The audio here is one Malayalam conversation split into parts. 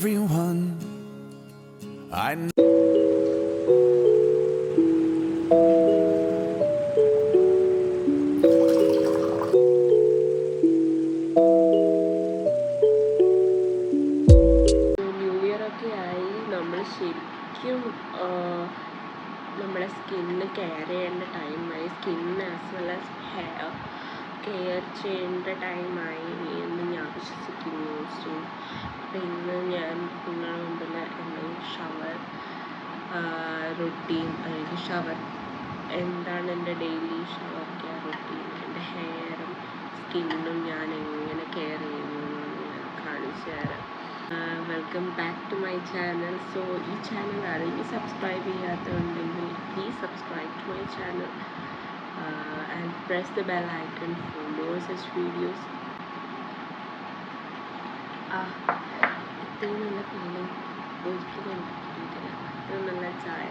everyone I know. New year ഒക്കെ ആയി നമ്മൾ ശരിക്കും നമ്മുടെ സ്കിന്ന് കെയർ ചെയ്യേണ്ട ടൈമായി. Skin as well as hair care ചെയ്യേണ്ട ടൈമായി എന്ന് ഞാൻ വിശ്വസിക്കുന്നു. സോ അപ്പോൾ ഇന്ന് ഞാൻ നിങ്ങളുടെ മുമ്പിൽ എൻ്റെ ഷവർ റുട്ടീൻ, അല്ലെങ്കിൽ ഷവർ എന്താണ് എൻ്റെ ഡെയിലി ഷവർ കെയർ റുട്ടീൻ, എൻ്റെ ഹെയറും സ്കിന്നും ഞാൻ എങ്ങനെ കെയർ ചെയ്യുന്നു എന്ന് ഞാൻ കാണിച്ചു തരാം. Welcome back to my channel. So ഈ ചാനൽ ആരെങ്കിലും സബ്സ്ക്രൈബ് ചെയ്യാത്തതുണ്ടെങ്കിൽ please subscribe to my channel and press the bell icon for more such videos. ഇത്രയും നല്ല ഫീലിംഗ് ഒരിക്കലും എനിക്ക് കിട്ടിയിട്ടില്ല. അത്രയും നല്ല ചായ.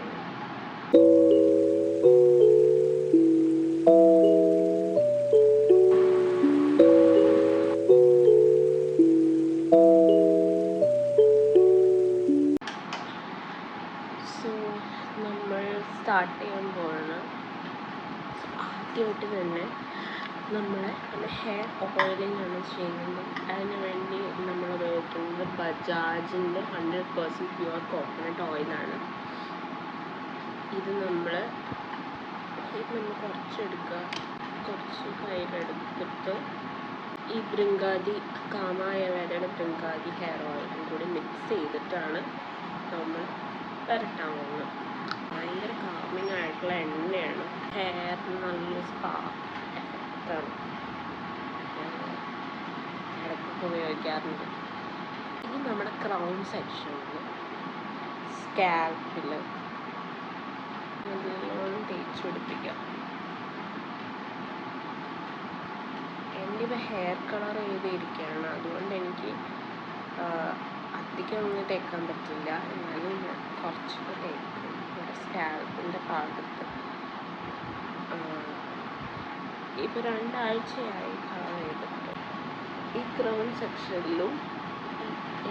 സോ നമ്മൾ സ്റ്റാർട്ട് ചെയ്യാൻ പോവാണ്. ആദ്യമായിട്ട് തന്നെ നമ്മുടെ ഹെയർ ഓയിലിംഗ് ആണ് ചെയ്യുന്നത്. അതിന് വേണ്ടി നമ്മൾ ഉപയോഗിക്കുന്നത് ബജാജിൻ്റെ 100% പ്യുവർ കോക്കനട്ട് ഓയിലാണ്. ഇത് നമ്മൾ കുറച്ചെടുക്കുക. കുറച്ച് കയ്യിലെടുത്തിട്ട് ഈ ബൃങ്കാതി കാമായവരുടെ ബൃങ്കാതി ഹെയർ ഓയിലും കൂടി മിക്സ് ചെയ്തിട്ടാണ് നമ്മൾ പുരട്ടാൻ പോകുന്നത്. ഭയങ്കര കാമിങ് ആയിട്ടുള്ള എണ്ണയാണ്. ഹെയറിന് നല്ലൊരു സ്പാ എഫക്റ്റാണ്. ഇടയ്ക്കൊക്കെ ഉപയോഗിക്കാറുണ്ട്. ഇനി നമ്മുടെ ക്രൗൺ സെക്ഷനിൽ സ്കാൽപ്പിൽ നല്ലോണം തേച്ച് പിടിപ്പിക്കാം. എൻ്റെ ഇപ്പോൾ ഹെയർ കളർ ചെയ്തിരിക്കുകയാണ്, അതുകൊണ്ട് എനിക്ക് അധികം ഒന്നും തേക്കാൻ പറ്റില്ല. എന്നാലും ഞാൻ കുറച്ചൊക്കെ തേക്കും ഇവിടെ സ്കാൽപ്പിൻ്റെ ഭാഗത്ത്. ഇപ്പോൾ 2 ആഴ്ചയായി കളർ ചെയ്തിട്ട്. ഈ ക്രൗൺ സെക്ഷനിലും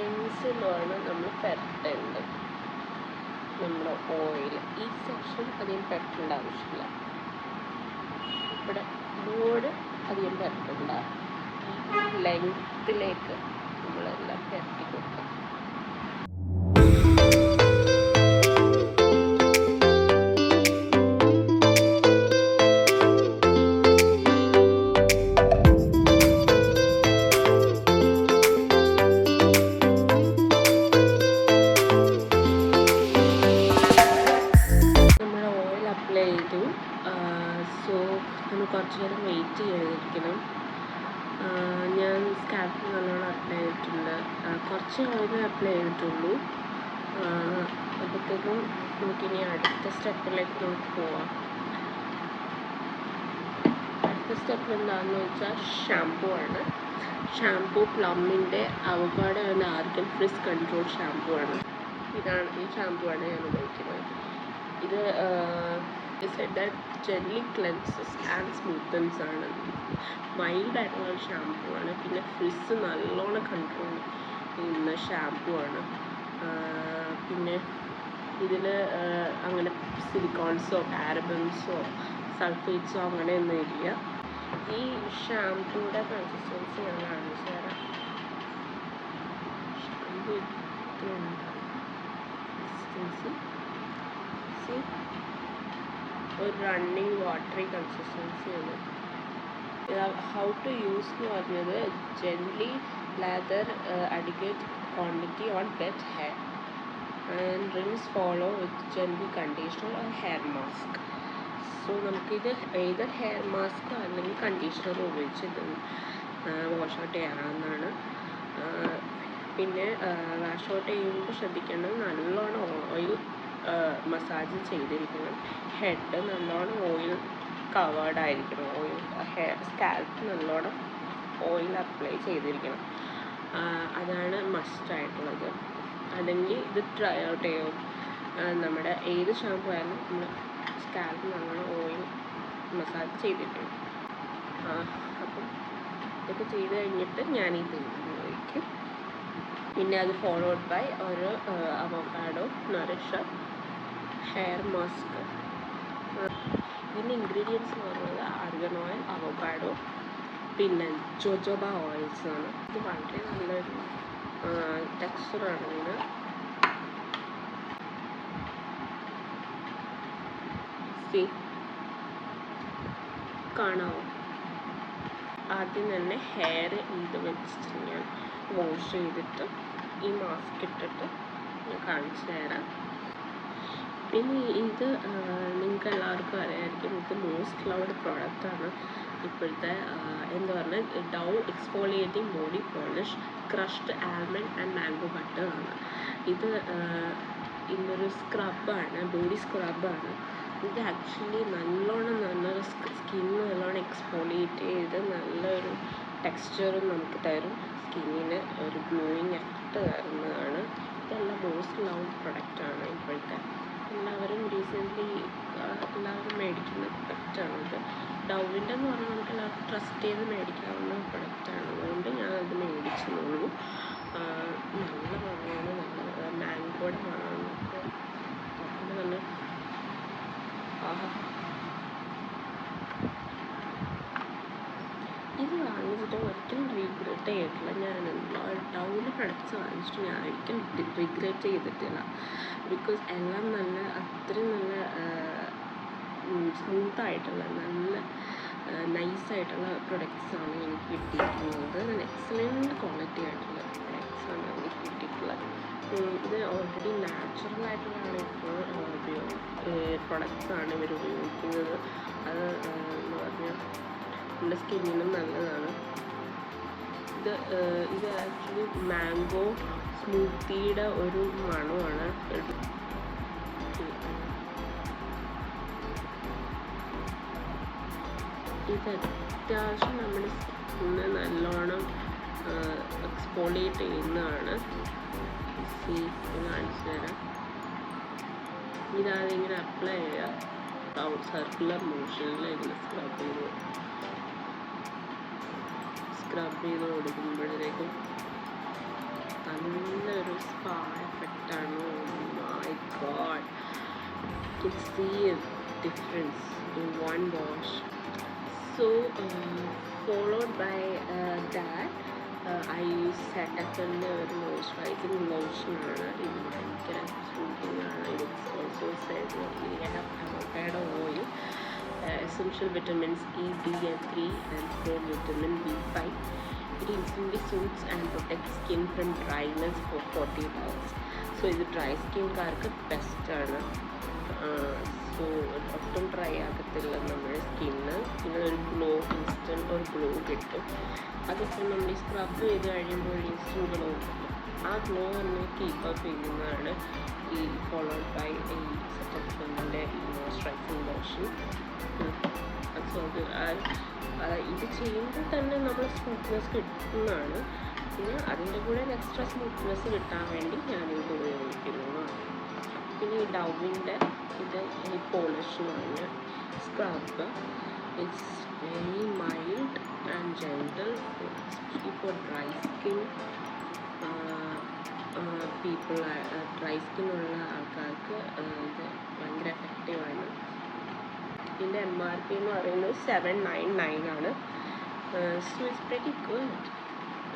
എൻസിലുമാണ് നമ്മൾ പുരട്ടേണ്ടത് നമ്മുടെ ഓയിൽ. ഈ സെക്ഷൻ അധികം പുരട്ടേണ്ട ആവശ്യമില്ല. ഇവിടെ ബോർഡ് അധികം പുരട്ടേണ്ട. ലെങ്ത്തിലേക്ക് നമ്മളെല്ലാം പുരട്ടി കൊടുക്കാം. സോ നമ്മൾ കുറച്ച് നേരം വെയിറ്റ് ചെയ്തിരിക്കണം. ഞാൻ സ്കാൽപ്പിൽ നല്ലോണം അപ്ലൈ ചെയ്തിട്ടുണ്ട്. കുറച്ച് ഓയിൽ അപ്ലൈ ചെയ്തിട്ടുള്ളൂ. അപ്പോഴത്തേക്കും നമുക്കിനി അടുത്ത സ്റ്റെപ്പിലേക്ക് നമുക്ക് പോവാം. അടുത്ത സ്റ്റെപ്പ് എന്താണെന്ന് വെച്ചാൽ ഷാംപൂ ആണ്. ഷാംപൂ പ്ലമ്മിൻ്റെ avocado and argan frizz control shampoo ആണ്. ഈ ഷാംപൂ ആണ് ഞാൻ ഉപയോഗിക്കുന്നത്. ഇത് said that gently cleanses and smoothens ആണ്. മൈൽഡായിട്ടുള്ള ഒരു ഷാംപൂ ആണ്. പിന്നെ ഫ്രിസ് നല്ലോണം കൺട്രോൾ ചെയ്യുന്ന ഷാംപൂ ആണ്. പിന്നെ ഇതിൽ അങ്ങനെ സിലിക്കോൺസോ പാരബൻസോ സൾഫേറ്റ്സോ അങ്ങനെയൊന്നും ഇല്ല. ഈ ഷാംപൂയുടെ കൺസിസ്റ്റൻസി ഞാൻ കാണിച്ചു തരാം. ഷാംപൂ കൺസിസ്റ്റൻസി ഒരു റണ്ണിങ് വാട്ടറി കൺസിസ്റ്റൻസിയാണ്. ഹൗ ടു യൂസ് എന്ന് പറഞ്ഞത് gently lather adequate quantity on wet hair and rinse follow with gently conditioner or hair mask. So നമുക്കിത് ഏതർ ഹെയർ മാസ്കോ അല്ലെങ്കിൽ കണ്ടീഷണറോ ഉപയോഗിച്ച് ഇത് വാഷ് ഔട്ട് ചെയ്യാവുന്നതാണ്. പിന്നെ വാഷ് ഔട്ട് ചെയ്യുമ്പോൾ ശ്രദ്ധിക്കേണ്ടത് നല്ലോണം ഓയിൽ മസാജ് ചെയ്തിരിക്കണം. ഹെഡ് നല്ലോണം ഓയിൽ കവേർഡായിരിക്കണം. സ്കാൽപ്പ് നല്ലോണം ഓയിൽ അപ്ലൈ ചെയ്തിരിക്കണം. അതാണ് മസ്റ്റായിട്ടുള്ളത്. അല്ലെങ്കിൽ ഇത് ഡ്രൈ ഔട്ട് ചെയ്യും. നമ്മുടെ ഏത് ഷാമ്പു ആയാലും നമ്മൾ സ്കാൽപ്പ് നല്ലോണം ഓയിൽ മസാജ് ചെയ്തിരിക്കണം. അപ്പം ഇതൊക്കെ ചെയ്ത് കഴിഞ്ഞിട്ട് ഞാനിത് ഉപയോഗിക്കും. പിന്നെ അത് ഫോളോഡ് ബൈ ഒരു അവോക്കാഡോ നറിഷ് ഹെയർ മാസ്ക്. ഇതിൻ്റെ ഇൻഗ്രീഡിയൻസ് എന്ന് പറയുന്നത് ആർഗൻ ഓയിൽ, അവോക്കാഡോ, പിന്നെ ജോജോബ ഓയിൽസ് ആണ്. ഇത് വളരെ നല്ലൊരു ടെക്സ്ചറാണ് ഇതിന്. കാണാമോ? ആദ്യം തന്നെ ഹെയർ ഇത് വെച്ചിട്ട് ഞാൻ വാഷ് ചെയ്തിട്ട് ഈ മാസ്ക് ഇട്ടിട്ട് ഞാൻ കാണിച്ചു തരാം. പിന്നെ ഇത് നിങ്ങൾക്ക് എല്ലാവർക്കും അറിയാമായിരിക്കും, ഇത് മോസ്റ്റ് ലവ്ഡ് പ്രോഡക്റ്റാണ് ഇപ്പോഴത്തെ. എന്താ പറഞ്ഞാൽ Dove exfoliating body polish crushed almond and mango ബട്ടറാണ്. ഇത് ഇന്നൊരു സ്ക്രബാണ്, ബോഡി സ്ക്രബാണ്. ഇത് ആക്ച്വലി നല്ലൊരു സ്കിന്ന് നല്ലോണം എക്സ്ഫോളിയേറ്റ് ചെയ്ത് നല്ലൊരു ടെക്സ്ചറും നമുക്ക് തരും. സ്കിന്നിന് ഒരു ഗ്ലോയിങ് എഫക്റ്റ് തരുന്നതാണ്. ഇതെല്ലാം മോസ്റ്റ് ലവ്ഡ് പ്രൊഡക്റ്റാണ് ഇപ്പോഴത്തെ. എല്ലാവരും റീസെൻ്റ്ലി എല്ലാവരും മേടിക്കുന്ന പ്രൊഡക്റ്റാണിത്. ഡൗവിൻ്റെ എന്ന് പറഞ്ഞാൽ നമുക്ക് എല്ലാവർക്കും ട്രസ്റ്റ് ചെയ്ത് മേടിക്കാവുന്ന പ്രൊഡക്റ്റാണ്. അതുകൊണ്ട് ഞാനത് മേടിച്ചെന്നുള്ളൂ. നല്ല മണമാണ്, നല്ല മാംഗോയുടെ മണമൊക്കെ അതുകൊണ്ട് തന്നെ ഇത് വാങ്ങിച്ചിട്ട് ഒരിക്കലും റീഗ്രറ്റ് ചെയ്തിട്ടില്ല. ഞാൻ ഡൗവിൻ്റെ പ്രൊഡക്റ്റ്സ് വാങ്ങിച്ചിട്ട് ഞാൻ ഒരിക്കലും റിഗ്രറ്റ് ചെയ്തിട്ടില്ല. ബിക്കോസ് എല്ലാം നല്ല അത്രയും നല്ല സ്മൂത്തായിട്ടുള്ള നല്ല നൈസായിട്ടുള്ള പ്രൊഡക്റ്റ്സാണ് എനിക്ക് കിട്ടിയിരിക്കുന്നത്. നല്ല എക്സലൻറ്റ് ക്വാളിറ്റി ആയിട്ടുള്ള പ്രൊഡക്ട്സാണ് എനിക്ക് കിട്ടിയിട്ടുള്ളത്. ഇത് ഓൾറെഡി നാച്ചുറലായിട്ടുള്ളതാണ് ഇപ്പോൾ പ്രൊഡക്ട്സാണ് ഇവർ ഉപയോഗിക്കുന്നത്. അത് എന്ന് പറഞ്ഞാൽ നമ്മുടെ സ്കിന്നിനും നല്ലതാണ്. ഇത് ആക്ച്വലി മാംഗോ സ്മൂത്തിയുടെ ഒരു മണമാണ്. ഇത് അത്യാവശ്യം നമ്മുടെ സ്കിന്ന് നല്ലോണം എക്സ്ഫോളിയേറ്റ് ചെയ്യുന്നതാണ്. കാണിച്ചു തരാം. ഇതാദ്യം അപ്ലൈ ചെയ്യുക സർക്കുലർ മോഷനിൽ ഇങ്ങനെ സ്ക്രബ് ചെയ്ത് കൊടുക്കുമ്പോഴത്തേക്കും നല്ലൊരു സ്പാ എഫക്റ്റാണ്. My god, you can see a difference in one wash. So followed by that I use Cetaphilൻ്റെ ഒരു മോയ്സ്ചറൈസിങ് ലോഷനാണ്. ഇത് ഭയങ്കര സൂത്തിങ് ആണ്. It's also said avocado oil, essential vitamins E, D and 3 and vitamin B5. It instantly soothes and protects skin from dryness for 48 hours. So ഇത് ഡ്രൈ സ്കിൻകാർക്ക് ബെസ്റ്റാണ്. സോ ഒട്ടും ഡ്രൈ ആകത്തില്ല നമ്മുടെ സ്കിന്ന്. പിന്നെ ഒരു ഗ്ലോ, ഇൻസ്റ്റൻറ്റ് ഒരു ഗ്ലോ കിട്ടും. അതിപ്പോൾ നമ്മൾ ഈ സ്ക്രബ് ചെയ്ത് കഴിയുമ്പോൾ ഇൻസ്റ്റൻറ്റ് ഗ്ലോ കിട്ടും. ആ ഗ്ലോ തന്നെ കീപ്പപ്പ് ചെയ്യുന്നതാണ് ഈ ഫോളോഡ് ബൈ ഈ സെറ്റഫിലിൻ്റെ ഈ മോയ്സ്ചറൈസിങ് ലോഷൻ. സോ ഇത് ചെയ്യുമ്പോൾ തന്നെ നമ്മൾ സ്മൂത്ത്നെസ് കിട്ടുന്നതാണ്. പിന്നെ അതിൻ്റെ കൂടെ എക്സ്ട്രാ സ്മൂത്ത്നെസ് കിട്ടാൻ വേണ്ടി ഞാനിത് ഉപയോഗിക്കുന്നതാണ്. പിന്നെ ഈ ഡൗവിൻ്റെ ഇത് ഈ പോളിഷ് എന്ന് പറഞ്ഞ scrub it's very mild and gentle, especially for dry skin people. Dry സ്കിന്നുള്ള ആൾക്കാർക്ക് ഇത് ഭയങ്കര എഫക്റ്റീവാണ്. ഇതിൻ്റെ MRP എന്ന് പറയുന്നത് 799 ആണ്. So it's very good.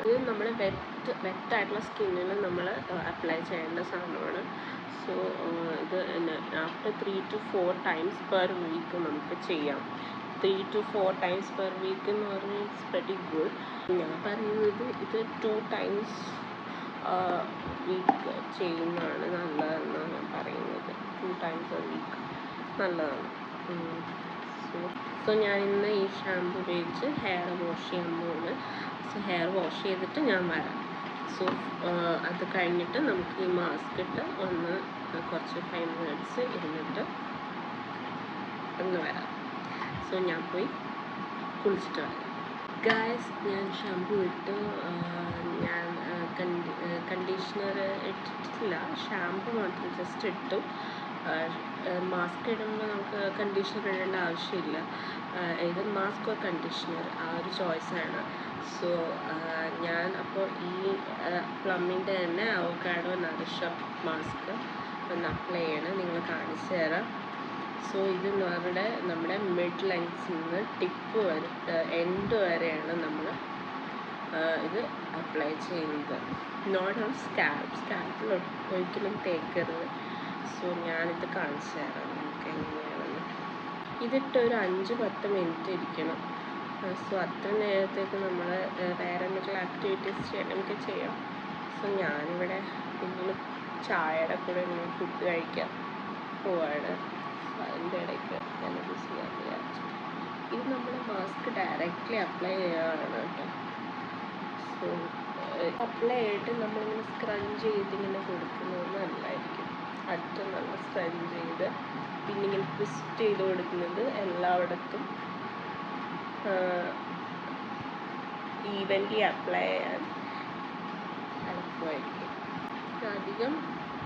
ഇത് നമ്മൾ വെറ്റായിട്ടുള്ള സ്കിന്നിൽ നമ്മൾ അപ്ലൈ ചെയ്യേണ്ട സാധനമാണ്. സോ ഇത് after 3 to 4 times per week നമുക്ക് ചെയ്യാം. 3 to 4 times പെർ വീക്ക് എന്ന് പറഞ്ഞാൽ ഇറ്റ്സ് വെരി ഗുഡ്. ഞാൻ പറയുന്നത് ഇത് 2 times വീക്ക് ചെയ്യുന്നതാണ് നല്ലതെന്നാണ് ഞാൻ പറയുന്നത്. 2 times a week നല്ലതാണ്. സോ ഞാൻ ഇന്ന് ഈ ഷാമ്പു ഉപയോഗിച്ച് ഹെയർ വാഷ് ചെയ്യാൻ പോകുന്നു. സോ ഹെയർ വാഷ് ചെയ്തിട്ട് ഞാൻ വരാം. സോ അത് കഴിഞ്ഞിട്ട് നമുക്ക് ഈ മാസ്ക് ഇട്ട് ഒന്ന് കുറച്ച് 5 minutes ഇരുന്നിട്ട് ഒന്ന് വരാം. സോ ഞാൻ പോയി കുളിച്ചിട്ട് വരാം. ഗായ്സ്, ഞാൻ ഷാമ്പു ഇട്ടു. ഞാൻ കണ്ടീഷണർ ഇട്ടിട്ടില്ല, ഷാമ്പു മാത്രം ജസ്റ്റ് ഇട്ടു. മാസ്ക് ഇടുമ്പോൾ നമുക്ക് കണ്ടീഷണർ ഇടേണ്ട ആവശ്യമില്ല. ഇത് മാസ്ക് ഓർ കണ്ടീഷണർ ആ ഒരു ചോയ്സാണ്. സോ ഞാൻ അപ്പോൾ ഈ പ്ലമ്മിൻ്റെ തന്നെ അവോക്കാഡോ നറിഷ് മാസ്ക് ഒന്ന് അപ്ലൈ ചെയ്യണം, നിങ്ങൾ കാണിച്ചു തരാം. സോ ഇത് നമ്മുടെ മിഡ് ലെങ്സിൽ നിന്ന് ടിപ്പ് വരെ എൻഡ് വരെയാണ് നമ്മൾ ഇത് അപ്ലൈ ചെയ്യുന്നത്. നോട്ട് ഓൺ സ്കാൽപ്പിൽ ഒരിക്കലും തേക്കരുത്. സോ ഞാനിത് കാണിച്ചു തരാം നമുക്ക് എങ്ങനെയാണെന്ന്. ഇതിട്ട് ഒരു 5-10 മിനിറ്റ് ഇരിക്കണം. സോ അത്ര നേരത്തേക്ക് നമ്മൾ വേറെ എന്തെങ്കിലും ആക്ടിവിറ്റീസ് ചെയ്യണമെങ്കിൽ ചെയ്യാം. സോ ഞാനിവിടെ നിങ്ങൾ ചായയുടെ കൂടെ ഇങ്ങനെ ഫുഡ് കഴിക്കാൻ പോവാണ്. അതിൻ്റെ ഇടയ്ക്ക് ഞാനത് ചെയ്യാൻ വിചാരിച്ചു. ഇത് നമ്മൾ മാസ്ക് ഡയറക്റ്റ്ലി അപ്ലൈ ചെയ്യാനാണ് കേട്ടോ. സോ അപ്ലൈ ചെയ്തിട്ട് നമ്മളിങ്ങനെ സ്ക്രഞ്ച് ചെയ്തിങ്ങനെ കൊടുക്കുന്നത് നല്ലതായിരിക്കും. അറ്റം നല്ല സ്ക്രഞ്ച് ചെയ്ത് പിന്നെ ഇങ്ങനെ ട്വിസ്റ്റ് ചെയ്ത് കൊടുക്കുന്നത് എല്ലായിടത്തും ഈവൻലി അപ്ലൈ ചെയ്യാൻ എളുപ്പമായിരിക്കും. അധികം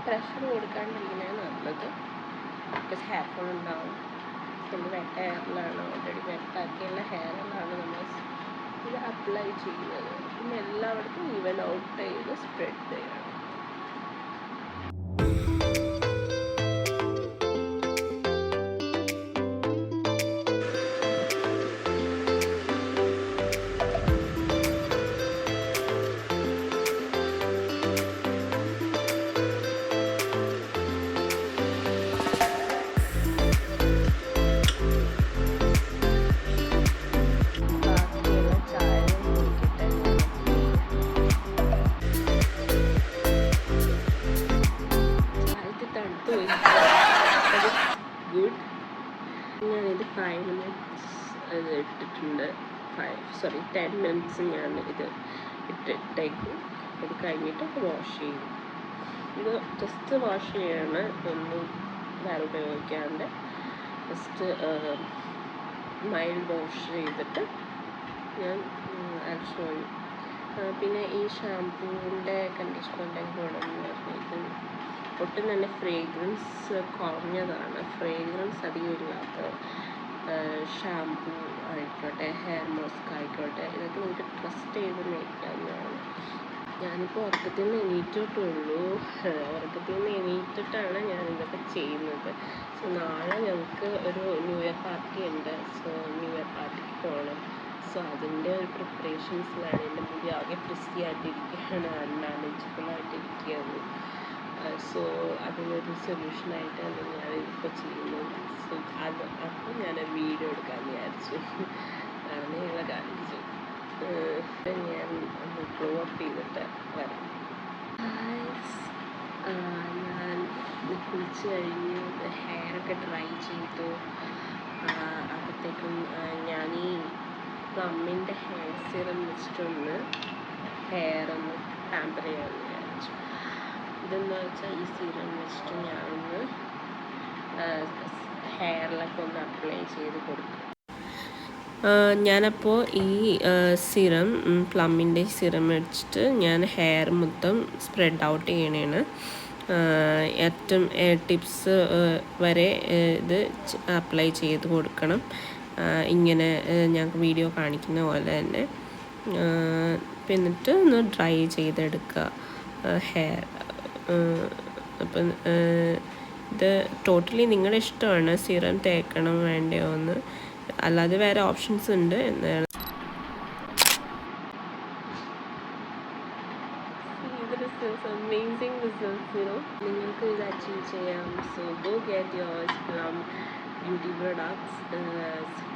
പ്രഷർ കൊടുക്കാണ്ടിരിക്കുന്നതാണ് നല്ലത്. ബിക്കോസ് ഹെയർ ഫോൾ ഉണ്ടാവും. നമ്മൾ വെട്ട ഹെയറിലാണ്, ഓൾറെഡി വെട്ടാക്കിയുള്ള ഹെയറിലാണ് നമ്മൾ ഇത് അപ്ലൈ ചെയ്യുന്നത്. പിന്നെ എല്ലായിടത്തും ഈവൻ ഔട്ട് ചെയ്ത് സ്പ്രെഡ് ചെയ്യണം. ഗുഡ്. ഞാനിത് 5 മിനിറ്റ്സ് ഇത് ഇട്ടിട്ടുണ്ട്. 10 മിനിറ്റ്സ് ഞാൻ ഇത് ഇട്ടേക്കും. ഇത് കഴിഞ്ഞിട്ട് വാഷ് ചെയ്യും. ഇത് ജസ്റ്റ് വാഷ് ചെയ്യാണ്, ഒന്നും വേറെ ഉപയോഗിക്കാണ്ട് ജസ്റ്റ് മൈൽഡ് വാഷ് ചെയ്തിട്ട് ഞാൻ ഷോ ചെയ്യും. പിന്നെ ഈ ഷാമ്പൂവിൻ്റെ കണ്ടീഷണറിൻ്റെ ഗുണമെന്ന് പറഞ്ഞാൽ ഒട്ടും തന്നെ ഫ്രേഗ്രൻസ് കുറഞ്ഞതാണ്. ഫ്രേഗ്രൻസ് അധികം ഇല്ലാത്ത ഷാമ്പൂ ആയിക്കോട്ടെ, ഹെയർ മാസ്ക് ആയിക്കോട്ടെ, ഇതൊക്കെ നിങ്ങൾക്ക് ട്രസ്റ്റ് ചെയ്ത് മേടിക്കാവുന്നതാണ്. ഞാനിപ്പോൾ ഉറക്കത്തിൽ നിന്ന് എണീറ്റിട്ടുള്ളൂ. ഉറക്കത്തിൽ നിന്ന് എണീറ്റിട്ടാണ് ഞാനിതൊക്കെ ചെയ്യുന്നത്. സോ നാളെ ഞങ്ങൾക്ക് ഒരു ന്യൂ ഇയർ പാർട്ടി ഉണ്ട്. സോ ന്യൂ ഇയർ പാർട്ടിക്ക് പോകണം. സോ അതിൻ്റെ ഒരു പ്രിപ്പറേഷൻസിലാണ്. എൻ്റെ മുടി ആകെ ഫ്രിസ്കി ആയിട്ടിരിക്കുകയാണ്, അൺമാനേജബിളായിട്ടിരിക്കുകയാണ്. സോ അതിനൊരു സൊല്യൂഷനായിട്ടാണ് ഞാനിപ്പോൾ ചെയ്യുന്നത്. സോ അപ്പോൾ ഞാനൊരു വീഡിയോ എടുക്കാൻ വിചാരിച്ചു. നിങ്ങളെ കാണിച്ചു. ഞാൻ ഒന്ന് ഗ്ലോ അപ്പ് ചെയ്തിട്ട് വരാം. ഞാൻ കുളിച്ച് കഴിഞ്ഞ് ഹെയറൊക്കെ ഡ്രൈ ചെയ്തു. അപ്പോഴത്തേക്കും ഞാൻ ഈ പ്ലമ്മിൻ്റെ ഹെയർ സിറം വെച്ചിട്ടൊന്ന് ഹെയറൊന്ന് പാമ്പർ ചെയ്യാമെന്ന് വിചാരിച്ചു. ഇതെന്ന് വെച്ചാൽ ഈ സിറം വെച്ചിട്ട് ഞാനൊന്ന് ഹെയറിലൊക്കെ ഒന്ന് അപ്ലൈ ചെയ്ത് കൊടുക്കും. ഞാനപ്പോൾ ഈ സിറം പ്ലമ്മിൻ്റെ സിറം വെച്ചിട്ട് ഞാൻ ഹെയർ മൊത്തം സ്പ്രെഡ് ഔട്ട് ചെയ്യണേണ്. ഏറ്റവും ടിപ്സ് വരെ ഇത് അപ്ലൈ ചെയ്ത് കൊടുക്കണം. ഇങ്ങനെ ഞങ്ങൾക്ക് വീഡിയോ കാണിക്കുന്ന പോലെ തന്നെ. എന്നിട്ട് ഒന്ന് ഡ്രൈ ചെയ്തെടുക്കുക ഹെയർ. അപ്പം ഇത് ടോട്ടലി നിങ്ങളുടെ ഇഷ്ടമാണ് സിറം തേക്കണം വേണ്ടയോ എന്ന്. അല്ലാതെ വേറെ ഓപ്ഷൻസ് ഉണ്ട് എന്നാണ്. Amazing results, നിങ്ങൾക്ക് ഇത് അച്ചീവ് ചെയ്യാം. So go get yours from beauty products,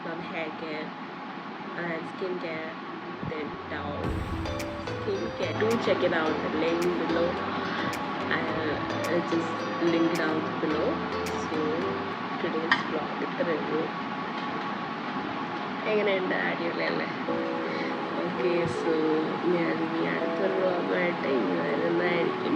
from hair care and skin care, then down skin care. Do check it out, the link below. Just link down below. So today's vlog ഇത്രയേ ഉള്ളൂ. എങ്ങനെയുണ്ട്? അടിപൊളിയല്ലേ? ഓക്കെ. സോ ഞാൻ ഇനി അടുത്തൊരു വ്ളോഗായിട്ട് ഇനി വരുന്നതായിരിക്കും.